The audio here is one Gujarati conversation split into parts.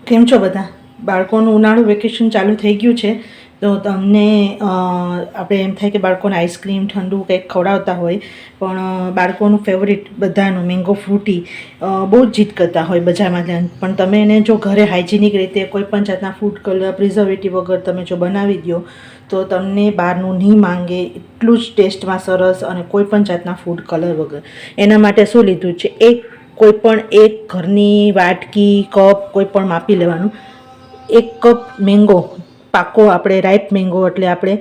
કેમ છો બધા? બાળકોનું ઉનાળુ વેકેશન ચાલુ થઈ ગયું છે તો તમને આપણે એમ થાય કે બાળકોને આઈસ્ક્રીમ ઠંડુ કંઈક ખવડાવતા હોય, પણ બાળકોનું ફેવરિટ બધાનું મેંગો ફ્રૂટી બહુ જ જીદ કરતા હોય બજારમાં. પણ તમે એને જો ઘરે હાઇજીનિક રીતે કોઈ પણ જાતના ફૂડ કલર પ્રિઝર્વેટિવ વગર તમે જો બનાવી દો તો તમને બહારનું નહીં માંગે, એટલું જ ટેસ્ટમાં સરસ અને કોઈ પણ જાતના ફૂડ કલર વગર. એના માટે શું લીધું છે, કોઈ પણ એક ઘરની વાટકી કપ કોઈ પણ માપી લેવાનું. 1 કપ મેંગો પાકો, આપણે રાઈપ મેંગો એટલે આપણે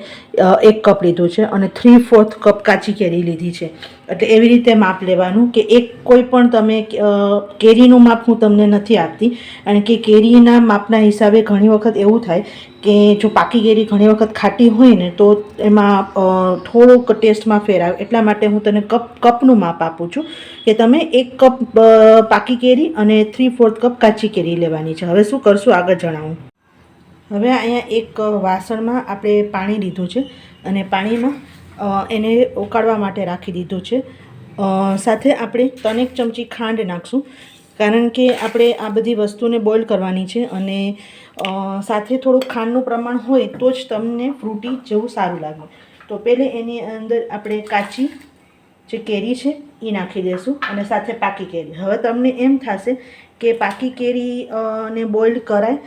1 કપ લીધું છે અને 3/4 કપ કાચી કેરી લીધી છે. એટલે એવી રીતે માપ લેવાનું કે કોઈ પણ તમે કેરીનું માપ હું તમને નથી આપતી, કારણ કે કેરીના માપના હિસાબે ઘણી વખત એવું થાય કે જો પાકી કેરી ઘણી વખત ખાટી હોય ને તો એમાં થોડોક ટેસ્ટમાં ફેર આવે. એટલા માટે હું તને કપનું માપ આપું છું કે તમે 1 કપ પાકી કેરી અને 3/4 કપ કાચી કેરી લેવાની છે. હવે શું કરશું આગળ જણાવું. હવે અહીંયા એક વાસણમાં આપણે પાણી લીધું છે અને પાણીમાં એને ઉકાળવા માટે રાખી દીધું છે. સાથે આપણે 3 ચમચી ખાંડ નાખશું, કારણ કે આપણે આ બધી વસ્તુને બોઇલ કરવાની છે અને સાથે થોડુંક ખાંડનું પ્રમાણ હોય તો જ તમને ફ્રૂટી જેવું સારું લાગે. તો પહેલે એની અંદર આપણે કાચી જે કેરી છે એ નાખી દઈશું અને સાથે પાકી કેરી. હવે તમને એમ થશે કે પાકી કેરી ને બોઇલ કરાય.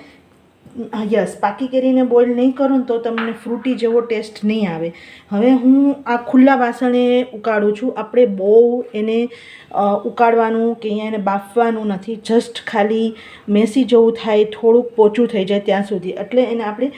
યસ, પાકી કેરીને બોઇલ નહીં કરો ને તો તમને ફ્રૂટી જેવો ટેસ્ટ નહીં આવે. હવે હું આ ખુલ્લા વાસણે ઉકાળું છું. આપણે બહુ એને ઉકાળવાનું કે અહીંયા એને બાફવાનું નથી, જસ્ટ ખાલી મેસી જેવું થાય, થોડુંક પોચું થઈ જાય ત્યાં સુધી, એટલે એને આપણે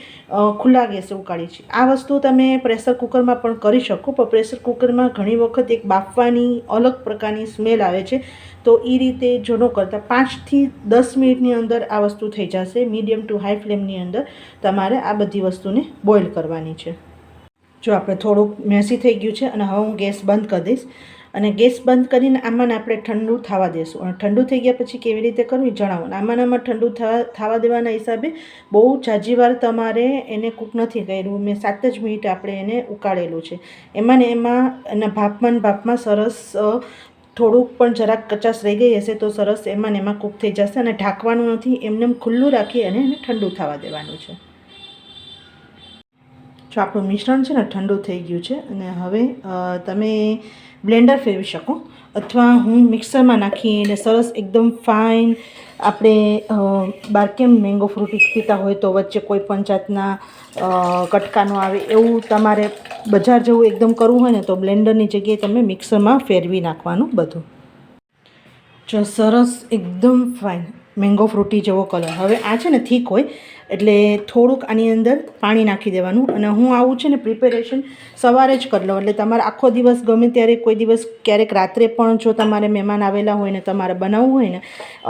ખુલ્લા ગેસે ઉકાળીએ છીએ. આ વસ્તુ તમે પ્રેશર કુકરમાં પણ કરી શકો, પણ પ્રેશર કુકરમાં ઘણી વખત એક બાફવાની અલગ પ્રકારની સ્મેલ આવે છે. તો એ રીતે જો ન કરતાં 5થી 10 મિનિટની અંદર આ વસ્તુ થઈ જશે. મીડિયમ ટુ હાઈ ફ્લેમની અંદર તમારે આ બધી વસ્તુને બોઇલ કરવાની છે. જો આપણે થોડુંક મેસી થઈ ગયું છે અને હવે હું ગેસ બંધ કરી દઈશ અને ગેસ બંધ કરીને આમાં આપણે ઠંડુ થવા દઈશું. અને ઠંડુ થઈ ગયા પછી કેવી રીતે કરવું એ જણાવો. આમાં ઠંડુ થવા દેવાના હિસાબે બહુ ઝાઝી વાર તમારે એને કૂક નથી કર્યું. મેં 7 જ મિનિટ આપણે એને ઉકાળેલું છે. એમાં ને એમાં એના ભાપમાં સરસ થોડુંક પણ જરાક કચાશ રહી ગઈ હશે તો સરસ એમાં ને એમાં કૂક થઈ જશે. અને ઢાંકવાનું નથી, એમને ખુલ્લું રાખી અને એને ઠંડુ થવા દેવાનું છે. જો આપણું મિશ્રણ છે ને ઠંડુ થઈ ગયું છે અને હવે તમે બ્લેન્ડર ફેરવી શકો અથવા હું મિક્સરમાં નાખીને સરસ એકદમ ફાઇન. આપણે બાર કેમ મેંગો ફ્રૂટી પીતા હોય તો વચ્ચે કોઈ પણ જાતના કટકા ન આવે, એવું તમારે બજાર જેવું એકદમ કરવું હોય ને તો બ્લેન્ડરની જગ્યાએ તમે મિક્સરમાં ફેરવી નાખવાનું બધું. જો સરસ એકદમ ફાઇન મેંગો ફ્રૂટી જેવો કલર. હવે આ છે ને થીક હોય એટલે થોડુંક આની અંદર પાણી નાખી દેવાનું. અને હું આવું છે ને પ્રિપેરેશન સવારે જ કરી લઉં, એટલે તમારે આખો દિવસ ગમે ત્યારે કોઈ દિવસ ક્યારેક રાત્રે પણ જો તમારે મહેમાન આવેલા હોય ને તમારે બનાવવું હોય ને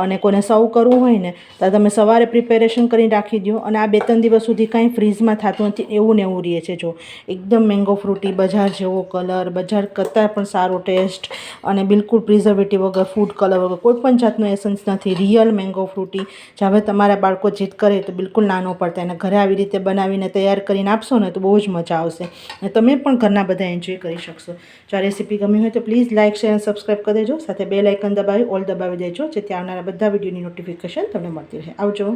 અને કોઈને સર્વ કરવું હોય ને તો તમે સવારે પ્રિપેરેશન કરીને રાખી દો. અને આ 2-3 દિવસ સુધી કાંઈ ફ્રીઝમાં થતું નથી, એવું ને એવું રહે છે. જો એકદમ મેંગો ફ્રૂટી, બજાર જેવો કલર, બજાર કરતાં પણ સારો ટેસ્ટ અને બિલકુલ પ્રિઝર્વેટિવ વગર, ફૂડ કલર વગર, કોઈ પણ જાતનું એસન્સ નથી. Real mango Frooti. હવે તમારા બાળકો જીદ કરે તો બિલકુલ ના ન પડતા, એને ઘરે આવી રીતે બનાવીને તૈયાર કરીને આપશો ને તો બહુ જ મજા આવશે અને તમે પણ ઘરના બધા એન્જોય કરી શકશો. જો આ રેસીપી ગમી હોય તો પ્લીઝ લાઇક, શેર અને સબસ્ક્રાઈબ કરી દેજો. સાથે બેલ આઇકન દબાવી ઓલ દબાવી દેજો, જેથી આવનારા બધા વિડીયોની નોટિફિકેશન તમને મળતી રહે. આવજો.